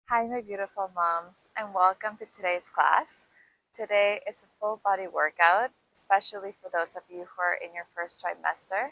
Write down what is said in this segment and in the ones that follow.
Hi, my beautiful moms, and welcome to today's class. Today is a full body workout, especially for those of you who are in your first trimester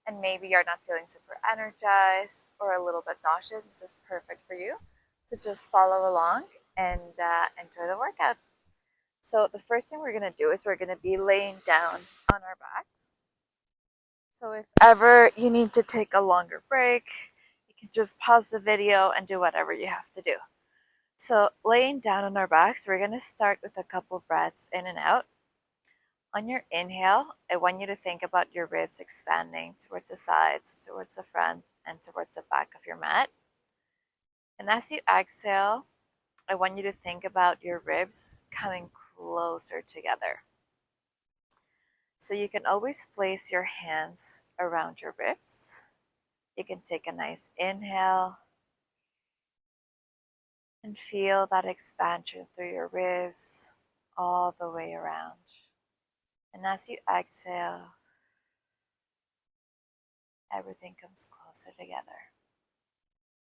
and maybe you're not feeling super energized or a little bit nauseous. This is perfect for you. So just follow along and enjoy the workout. So, the first thing we're going to do is we're going to be laying down on our backs. So, if ever you need to take a longer break, you can just pause the video and do whatever you have to do. So laying down on our backs, we're going to start with a couple breaths in and out. On your inhale, I want you to think about your ribs expanding towards the sides, towards the front, and towards the back of your mat. And as you exhale, I want you to think about your ribs coming closer together. So you can always place your hands around your ribs. You can take a nice inhale and feel that expansion through your ribs all the way around. And as you exhale, everything comes closer together.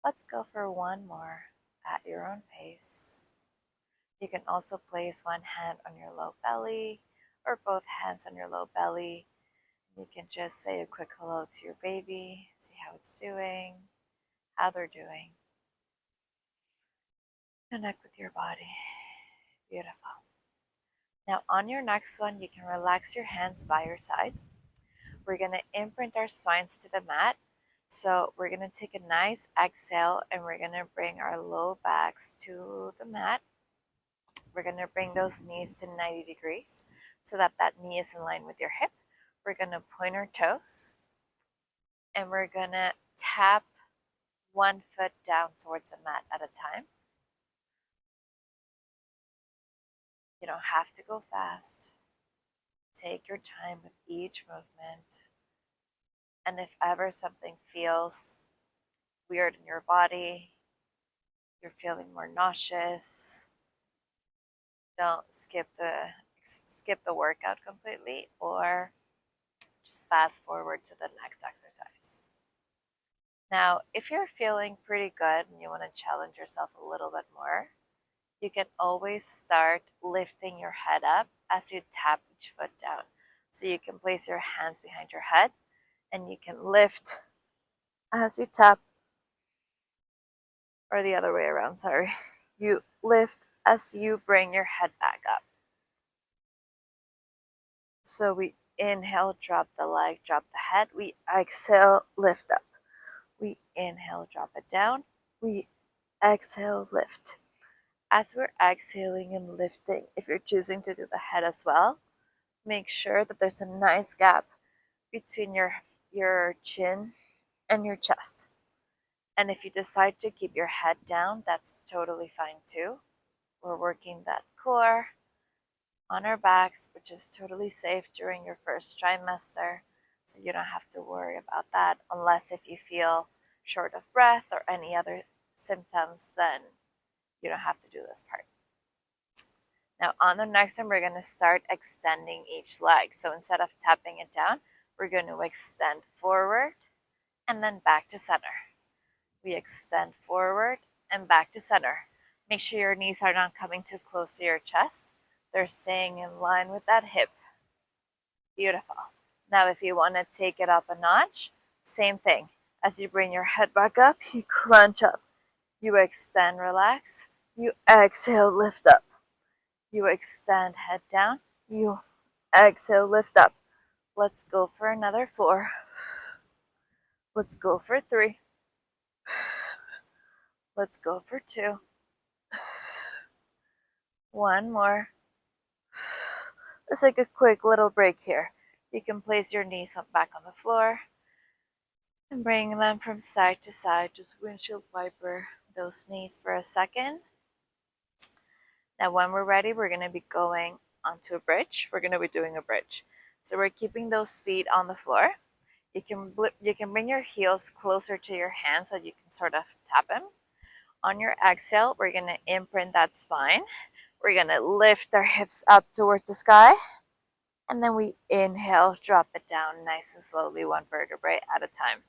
Let's go for one more at your own pace. You can also place one hand on your low belly or both hands on your low belly. You can just say a quick hello to your baby, see how it's doing, how they're doing. Connect with your body. Beautiful. Now on your next one, you can relax your hands by your side. We're going to imprint our spines to the mat. So we're going to take a nice exhale and we're going to bring our low backs to the mat. We're going to bring those knees to 90 degrees so that that knee is in line with your hip. We're going to point our toes and we're going to tap one foot down towards the mat at a time. You don't have to go fast. Take your time with each movement. And if ever something feels weird in your body, you're feeling more nauseous, don't skip the workout completely or just fast forward to the next exercise. Now, if you're feeling pretty good and you want to challenge yourself a little bit more, you can always start lifting your head up as you tap each foot down. So you can place your hands behind your head and you can lift as you tap, or the other way around, sorry. You lift as you bring your head back up. So we inhale, drop the leg, drop the head. We exhale, lift up. We inhale, drop it down. We exhale, lift. As we're exhaling and lifting, if you're choosing to do the head as well, make sure that there's a nice gap between your chin and your chest. And if you decide to keep your head down, that's totally fine too. We're working that core on our backs, which is totally safe during your first trimester. So you don't have to worry about that unless if you feel short of breath or any other symptoms, then you don't have to do this part. Now on the next one, we're going to start extending each leg. So instead of tapping it down, we're going to extend forward and then back to center. We extend forward and back to center. Make sure your knees are not coming too close to your chest. They're staying in line with that hip. Beautiful. Now if you want to take it up a notch, same thing. As you bring your head back up, you crunch up. You extend, relax. You exhale, lift up. You extend, head down. You exhale, lift up. Let's go for another 4. Let's go for 3. Let's go for 2. One more. Let's take a quick little break here. You can place your knees back on the floor and bring them from side to side. Just windshield wiper those knees for a second. Now when we're ready, we're going to be going onto a bridge. We're going to be doing a bridge. So we're keeping those feet on the floor. You can bring your heels closer to your hands so you can sort of tap them. On your exhale, we're going to imprint that spine. We're going to lift our hips up towards the sky. And then we inhale, drop it down nice and slowly, one vertebrae at a time.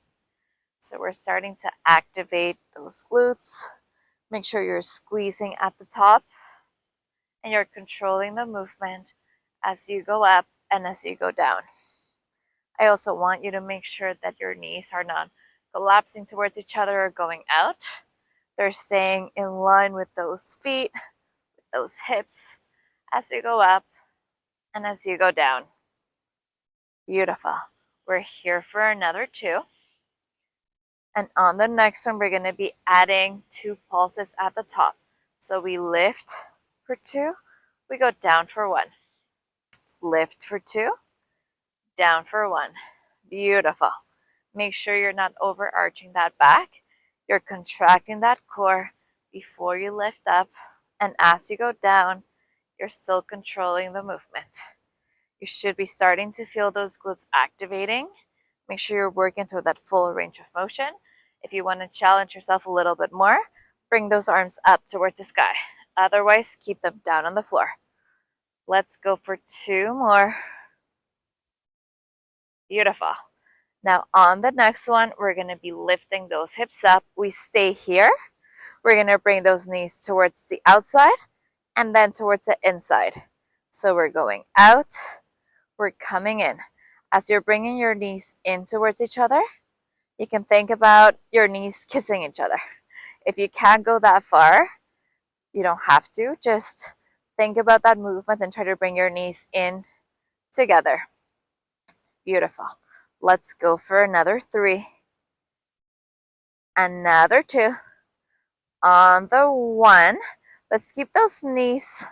So we're starting to activate those glutes, Make sure you're squeezing at the top and you're controlling the movement as you go up and as you go down. I also want you to make sure that your knees are not collapsing towards each other or going out. They're staying in line with those feet, with those hips as you go up and as you go down. Beautiful. We're here for another 2. And on the next one, we're going to be adding 2 pulses at the top. So we lift for 2, we go down for 1. Lift for 2, down for 1. Beautiful. Make sure you're not overarching that back. You're contracting that core before you lift up. And as you go down, you're still controlling the movement. You should be starting to feel those glutes activating. Make sure you're working through that full range of motion. If you want to challenge yourself a little bit more, bring those arms up towards the sky. Otherwise, keep them down on the floor. Let's go for 2 more. Beautiful. Now on the next one, we're going to be lifting those hips up. We stay here. We're going to bring those knees towards the outside and then towards the inside. So we're going out, we're coming in. As you're bringing your knees in towards each other, you can think about your knees kissing each other. If you can't go that far, you don't have to. Just think about that movement and try to bring your knees in together. Beautiful. Let's go for another 3. Another 2. On the 1, let's keep those knees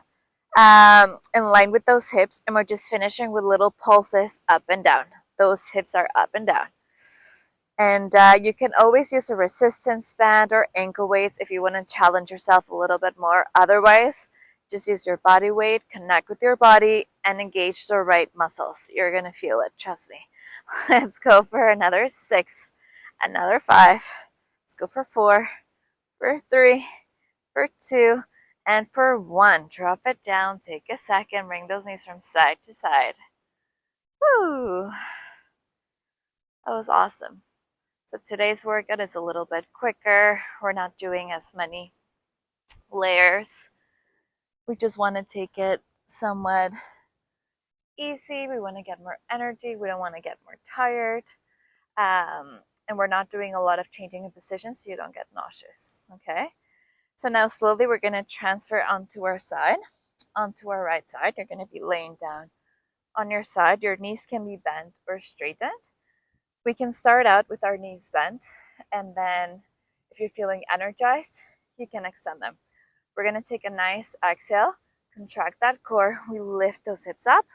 in line with those hips, and we're just finishing with little pulses up and down. Those hips are up and down. And you can always use a resistance band or ankle weights if you want to challenge yourself a little bit more. Otherwise, just use your body weight, connect with your body, and engage the right muscles. You're going to feel it, trust me. Let's go for another 6, another 5. Let's go for 4, for 3, for 2, and for 1. Drop it down, take a second, bring those knees from side to side. Woo! That was awesome. So today's workout is a little bit quicker. We're not doing as many layers. We just want to take it somewhat easy. We want to get more energy. We don't want to get more tired. And we're not doing a lot of changing in positions so you don't get nauseous, okay? So now slowly we're going to transfer onto our side, onto our right side. You're going to be laying down on your side. Your knees can be bent or straightened. We can start out with our knees bent, and then if you're feeling energized, you can extend them. We're going to take a nice exhale, contract that core. We lift those hips up.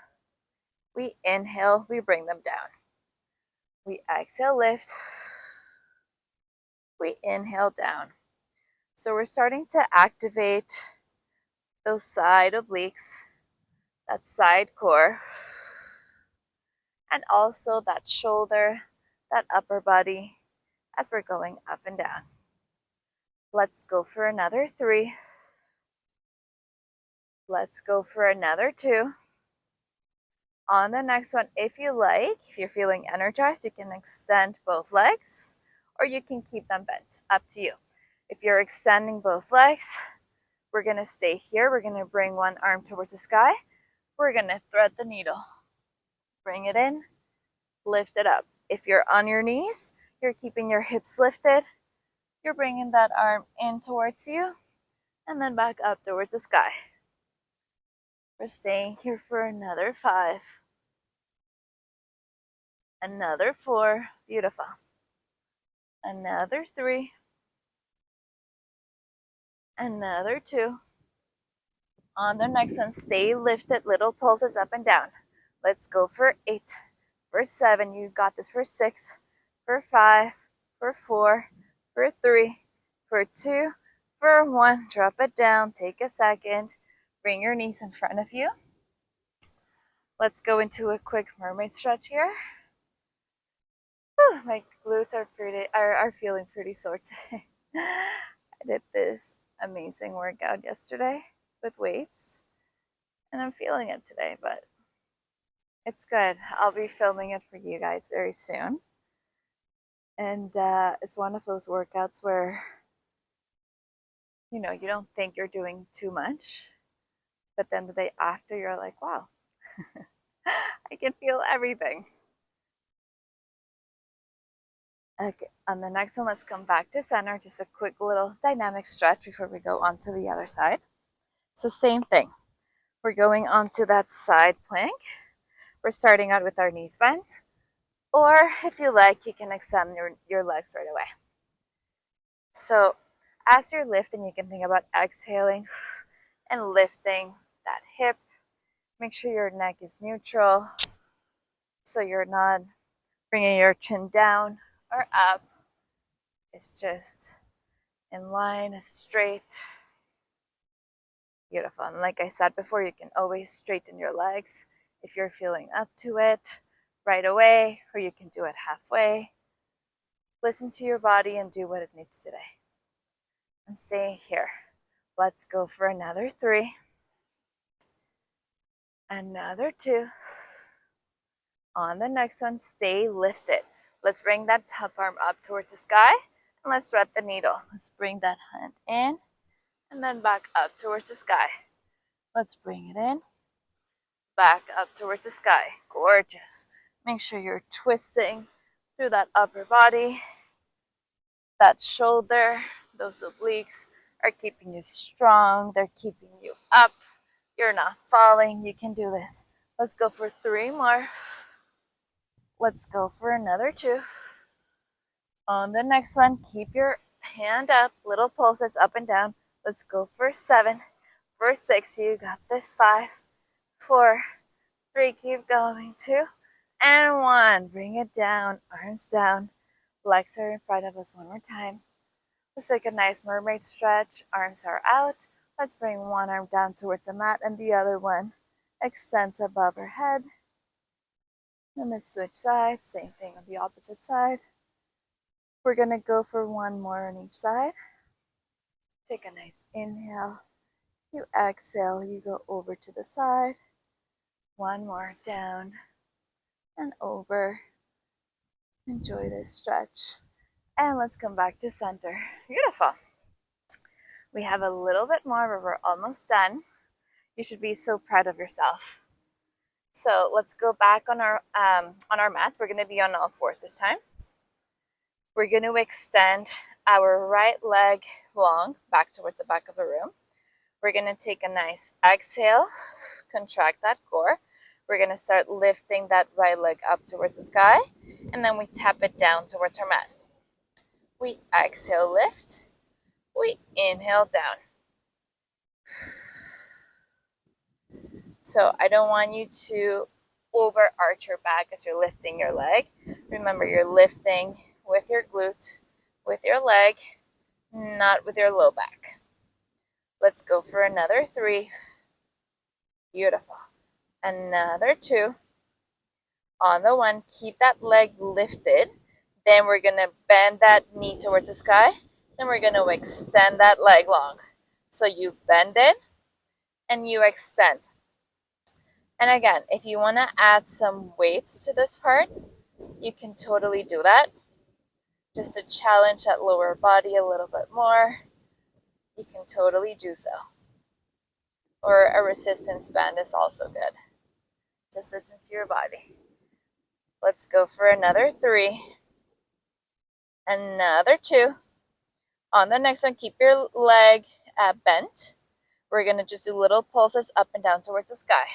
We inhale, we bring them down. We exhale, lift. We inhale down. So we're starting to activate those side obliques, that side core, and also that shoulder, that upper body as we're going up and down. Let's go for another 3. Let's go for another 2. On the next one, if you like, if you're feeling energized, you can extend both legs or you can keep them bent. Up to you. If you're extending both legs, we're going to stay here. We're going to bring one arm towards the sky. We're going to thread the needle. Bring it in, lift it up. If you're on your knees, you're keeping your hips lifted. You're bringing that arm in towards you and then back up towards the sky. We're staying here for another 5. Another 4. Beautiful. Another 3. Another 2. On the next one, stay lifted, little pulses up and down. Let's go for 8, for 7. You got this for 6, for 5, for 4, for 3, for 2, for 1. Drop it down. Take a second. Bring your knees in front of you. Let's go into a quick mermaid stretch here. Whew, my glutes are feeling pretty sore today. I did this amazing workout yesterday with weights, and I'm feeling it today, but it's good. I'll be filming it for you guys very soon. And it's one of those workouts where You know, you don't think you're doing too much, but then the day after, you're like, wow, I can feel everything. Okay, on the next one, let's come back to center. Just a quick little dynamic stretch before we go on to the other side. So same thing. We're going on to that side plank. We're starting out with our knees bent. Or if you like, you can extend your legs right away. So as you're lifting, you can think about exhaling and lifting that hip. Make sure your neck is neutral so you're not bringing your chin down or up. It's just in line, straight. Beautiful. And like I said before, you can always straighten your legs if you're feeling up to it right away, or you can do it halfway. Listen to your body and do what it needs today. And stay here. Let's go for another 3. Another 2. On the next one, stay lifted. Let's bring that top arm up towards the sky and let's thread the needle. Let's bring that hand in and then back up towards the sky. Let's bring it in, back up towards the sky. Gorgeous. Make sure you're twisting through that upper body, that shoulder. Those obliques are keeping you strong. They're keeping you up. You're not falling. You can do this. Let's go for 3 more. Let's go for another 2. On the next one, keep your hand up, little pulses up and down. Let's go for 7. For 6, you got this. 5, 4, 3, keep going. 2, and 1. Bring it down, arms down. Legs are in front of us one more time. Let's take a nice mermaid stretch. Arms are out. Let's bring one arm down towards the mat and the other one extends above our head. And then switch sides. Same thing on the opposite side. We're going to go for 1 more on each side. Take a nice inhale. You exhale, you go over to the side. 1 more, down and over. Enjoy this stretch. And let's come back to center. Beautiful. We have a little bit more, but we're almost done. You should be so proud of yourself. So let's go back on our mats. We're going to be on all 4s this time. We're going to extend our right leg long back towards the back of the room. We're going to take a nice exhale, contract that core. We're going to start lifting that right leg up towards the sky, and then we tap it down towards our mat. We exhale, lift. We inhale down. So I don't want you to overarch your back as you're lifting your leg. Remember, you're lifting with your glute, with your leg, not with your low back. Let's go for another 3. Beautiful. Another 2. On the 1, keep that leg lifted. Then we're going to bend that knee towards the sky. Then we're going to extend that leg long. So you bend it and you extend. And again, if you want to add some weights to this part, you can totally do that. Just to challenge that lower body a little bit more, you can totally do so. Or a resistance band is also good. Just listen to your body. Let's go for another 3. Another 2. On the next one, keep your leg bent. We're going to just do little pulses up and down towards the sky.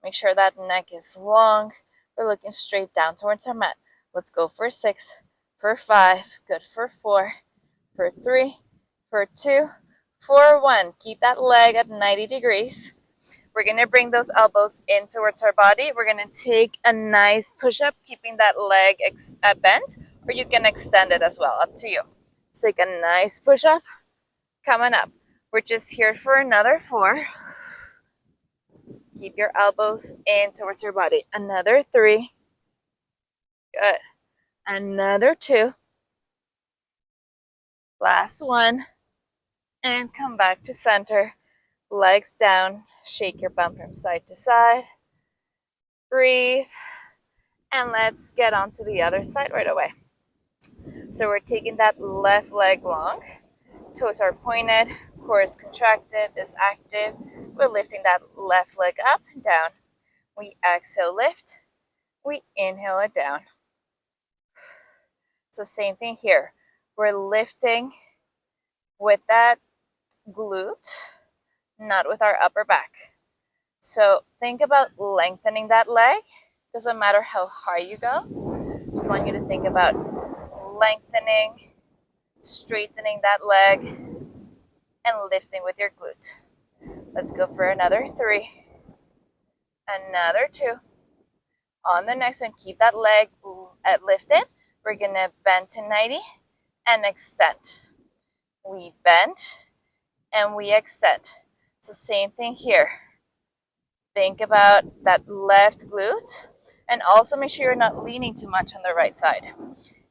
Make sure that neck is long. We're looking straight down towards our mat. Let's go for 6, for 5, good, for 4, for 3, for 2, for 1. Keep that leg at 90 degrees. We're going to bring those elbows in towards our body. We're going to take a nice push-up, keeping that leg bent, or you can extend it as well, up to you. Let's take a nice push-up, coming up. We're just here for another 4. Keep your elbows in towards your body. Another 3. Good. Another 2. Last 1. And come back to center. Legs down. Shake your bum from side to side. Breathe. And let's get on to the other side right away. So we're taking that left leg long. Toes are pointed. core is contracted, is active. We're lifting that left leg up and down. We exhale, lift. We inhale it down. So same thing here. We're lifting with that glute, not with our upper back. So think about lengthening that leg. Doesn't matter how high you go. Just want you to think about lengthening, straightening that leg, and lifting with your glute. Let's go for another 3, another 2. On the next one, keep that leg lifted. We're gonna bend to 90 and extend. We bend and we extend. It's the same thing here. Think about that left glute, and also make sure you're not leaning too much on the right side.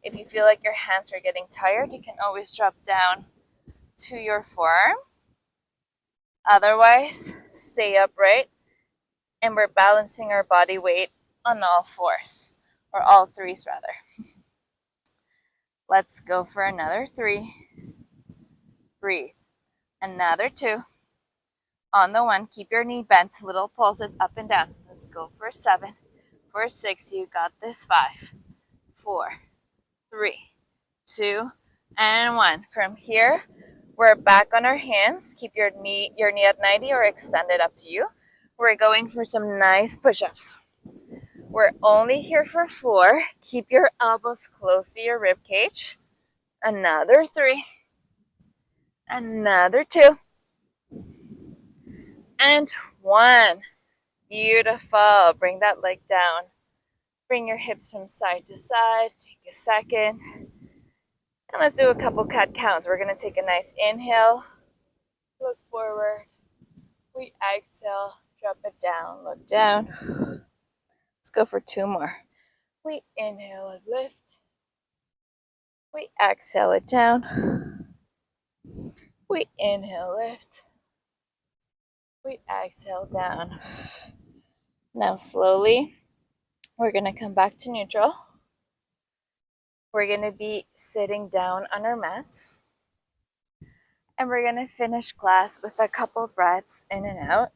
If you feel like your hands are getting tired, you can always drop down to your forearm. Otherwise, stay upright, and we're balancing our body weight on all fours, or all threes rather. Let's go for another 3. Breathe. Another 2. On the 1, keep your knee bent, little pulses up and down. Let's go for 7. For 6, you got this. 5, 4, 3, 2, and 1. From here, we're back on our hands. Keep your knee at 90 or extend it, up to you. We're going for some nice push-ups. We're only here for 4. Keep your elbows close to your rib cage. Another 3. Another 2. And 1. Beautiful. Bring that leg down. Bring your hips from side to side. Take a second. And let's do a couple cat counts. We're going to take a nice inhale. Look forward. We exhale. Drop it down. Look down. Let's go for 2 more. We inhale and lift. We exhale it down. We inhale, lift. We exhale down. Now slowly, we're going to come back to neutral. We're going to be sitting down on our mats. And we're going to finish class with a couple breaths in and out,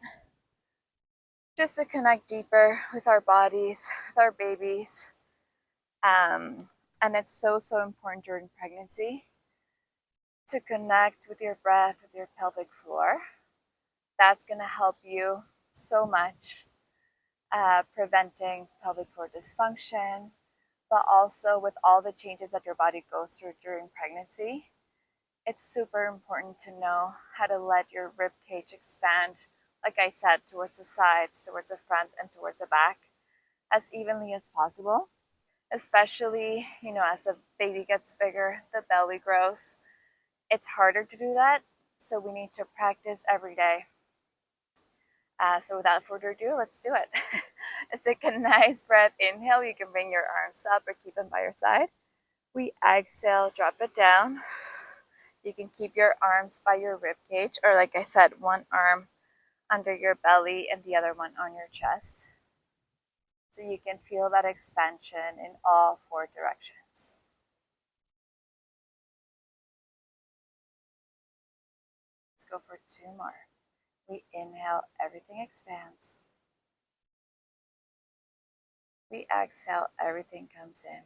just to connect deeper with our bodies, with our babies. And it's so important during pregnancy to connect with your breath, with your pelvic floor. That's going to help you so much, preventing pelvic floor dysfunction, but also with all the changes that your body goes through during pregnancy. It's super important to know how to let your rib cage expand, like I said, towards the sides, towards the front, and towards the back as evenly as possible. Especially, as a baby gets bigger, the belly grows. It's harder to do that, so we need to practice every day. So without further ado, let's do it. Let's take a nice breath. Inhale, you can bring your arms up or keep them by your side. We exhale, drop it down. You can keep your arms by your rib cage, or like I said, one arm under your belly and the other one on your chest. So you can feel that expansion in all 4 directions. Let's go for 2 more. We inhale, everything expands. We exhale, everything comes in.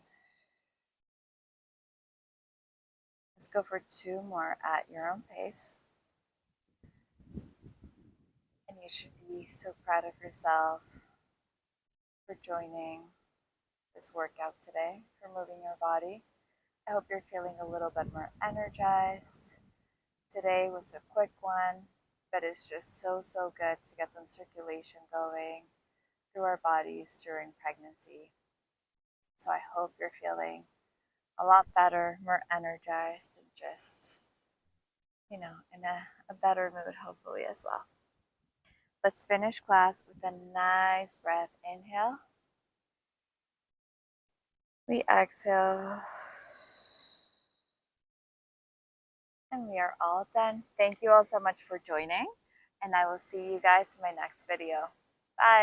Let's go for 2 more at your own pace. And you should be so proud of yourself for joining this workout today, for moving your body. I hope you're feeling a little bit more energized. Today was a quick one, but it's just so good to get some circulation going through our bodies during pregnancy. So I hope you're feeling a lot better, more energized, and just, in a better mood, hopefully, as well. Let's finish class with a nice breath. Inhale. We exhale. And we are all done. Thank you all so much for joining, and I will see you guys in my next video.